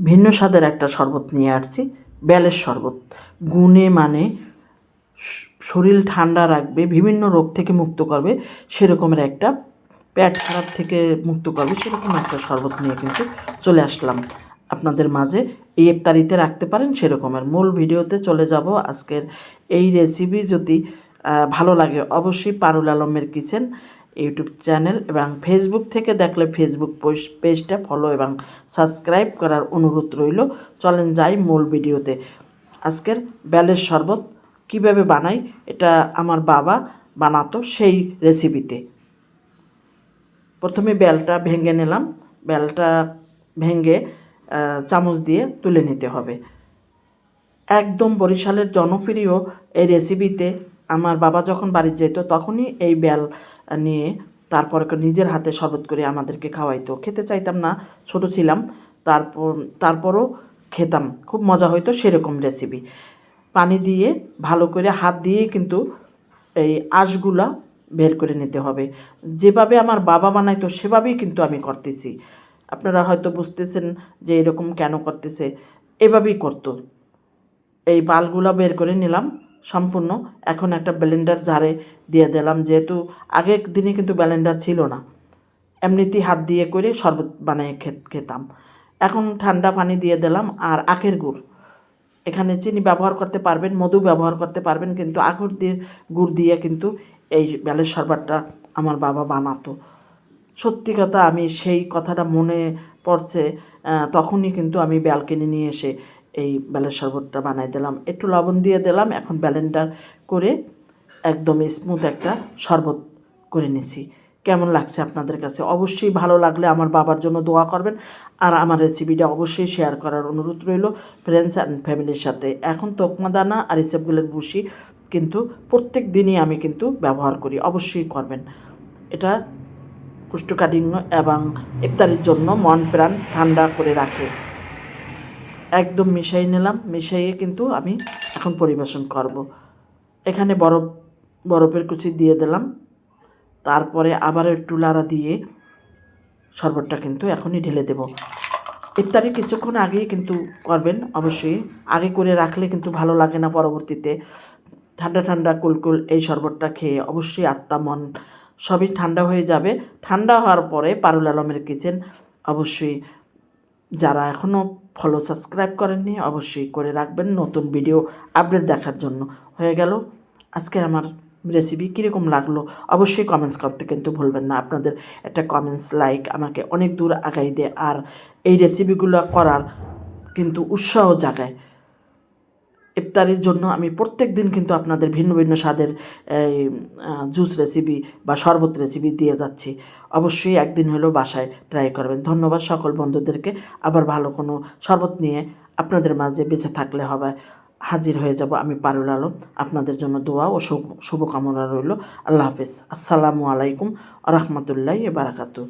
ভিন্ন স্বাদের একটা শরবত নিয়ে আসছি, বেলের শরবত। গুণে মানে শরীর ঠান্ডা রাখবে, বিভিন্ন রোগ থেকে মুক্ত করবে, সেরকমের একটা পেট খারাপ থেকে মুক্ত করবে সেরকম একটা শরবত নিয়ে কিন্তু চলে আসলাম আপনাদের মাঝে। এই ইফতারিতে রাখতে পারেন সেরকমের। মূল ভিডিওতে চলে যাব। আজকের এই রেসিপি যদি ভালো লাগে অবশ্যই পারুল আলমের কিচেন ইউটিউব চ্যানেল এবং ফেসবুক থেকে দেখলে ফেসবুক পেজটা ফলো এবং সাবস্ক্রাইব করার অনুরোধ রইল। চলেন যাই মূল ভিডিওতে। আজকের বেলের শরবত কিভাবে বানাই, এটা আমার বাবা বানাতো সেই রেসিপিতে। প্রথমে বেলটা ভেঙে নিলাম। বেলটা ভেঙে চামচ দিয়ে তুলে নিতে হবে। একদম বরিশালের জনপ্রিয় এই রেসিপিতে আমার বাবা যখন বাড়ি যেত তখনই এই বেল নিয়ে তারপর নিজের হাতে শরবত করে আমাদেরকে খাওয়াইতো। খেতে চাইতাম না, ছোট ছিলাম, তারপরও খেতাম, খুব মজা হইতো সেরকম রেসিপি। পানি দিয়ে ভালো করে হাত দিয়েই কিন্তু এই আঁশগুলা বের করে নিতে হবে। যেভাবে আমার বাবা বানাইতো সেভাবেই কিন্তু আমি করতেছি। আপনারা হয়তো বুঝতেছেন যে এরকম কেন করতেছে, এভাবেই করতো। এই বালগুলো বের করে নিলাম সম্পূর্ণ। এখন একটা ব্লেন্ডার জারে দিয়ে দিলাম, যেহেতু আগের দিনে কিন্তু ব্লেন্ডার ছিল না, এমনিতেই হাত দিয়ে করে শরবত বানিয়ে খেতাম। এখন ঠান্ডা পানি দিয়ে দিলাম আর আখের গুড়। এখানে চিনি ব্যবহার করতে পারবেন, মধু ব্যবহার করতে পারবেন, কিন্তু আখের দিয়ে গুড় দিয়ে কিন্তু এই বেলের শরবতটা আমার বাবা বানাতো। সত্যি কথা, আমি সেই কথাটা মনে পড়ছে, তখনই কিন্তু আমি বেল কিনে নিয়ে এসে এই বেলের শরবতটা বানাই দিলাম। একটু লবণ দিয়ে দিলাম। এখন ব্লেন্ডার করে একদম স্মুথ একটা শরবত করে নিছি। কেমন লাগছে আপনাদের কাছে? অবশ্যই ভালো লাগলে আমার বাবার জন্য দোয়া করবেন আর আমার রেসিপিটা অবশ্যই শেয়ার করার অনুরোধ রইল ফ্রেন্ডস অ্যান্ড ফ্যামিলির সাথে। এখন তকমা দানা আর ইসবগুলের ভুসি কিন্তু প্রত্যেক দিনই আমি কিন্তু ব্যবহার করি, অবশ্যই করবেন। এটা কোষ্ঠকাঠিন্য এবং ইফতারির জন্য মন প্রাণ ঠান্ডা করে রাখে। একদম মিশাই নিলাম। মিশাইয়ে কিন্তু আমি এখন পরিবেশন করব। এখানে বরফের কুচি দিয়ে দিলাম। তারপরে আবার একটু লাড়া দিয়ে শরবতটা কিন্তু এখনই ঢেলে দেব। ইফতারি কিছুক্ষণ আগেই কিন্তু করবেন, অবশ্যই আগে করে রাখলে কিন্তু ভালো লাগে না পরবর্তীতে। ঠান্ডা ঠান্ডা কুলকুল এই শরবতটা খেয়ে অবশ্যই আত্মা মন সবই ঠান্ডা হয়ে যাবে। ঠান্ডা হওয়ার পরে পারুল আলমের কিচেন অবশ্যই যারা এখনও ফলো সাবস্ক্রাইব করেননি অবশ্যই করে রাখবেন নতুন ভিডিও আপডেট দেখার জন্য। হয়ে গেল আজকে আমার রেসিপি। কীরকম লাগলো অবশ্যই কমেন্টস করতে কিন্তু ভুলবেন না। আপনাদের একটা কমেন্টস লাইক আমাকে অনেক দূর আগাই দেয় আর এই রেসিপিগুলো করার কিন্তু উৎসাহ জাগায়। ইফতারির জন্য আমি প্রত্যেক দিন কিন্তু আপনাদের ভিন্ন ভিন্ন স্বাদের জুস রেসিপি বা শরবত রেসিপি দিয়ে যাচ্ছি। অবশ্যই একদিন হলেও বাসায় ট্রাই করবেন। ধন্যবাদ সকল বন্ধুদেরকে। আবার ভালো কোনো শরবত নিয়ে আপনাদের মাঝে বেঁচে থাকলে হবে হাজির হয়ে যাব আমি পারুল আলম। আপনাদের জন্য দোয়া ও শুভকামনা রইল। আল্লাহ হাফেজ। আসসালামু আলাইকুম আ রহমতুল্লাহি বারাকাতু।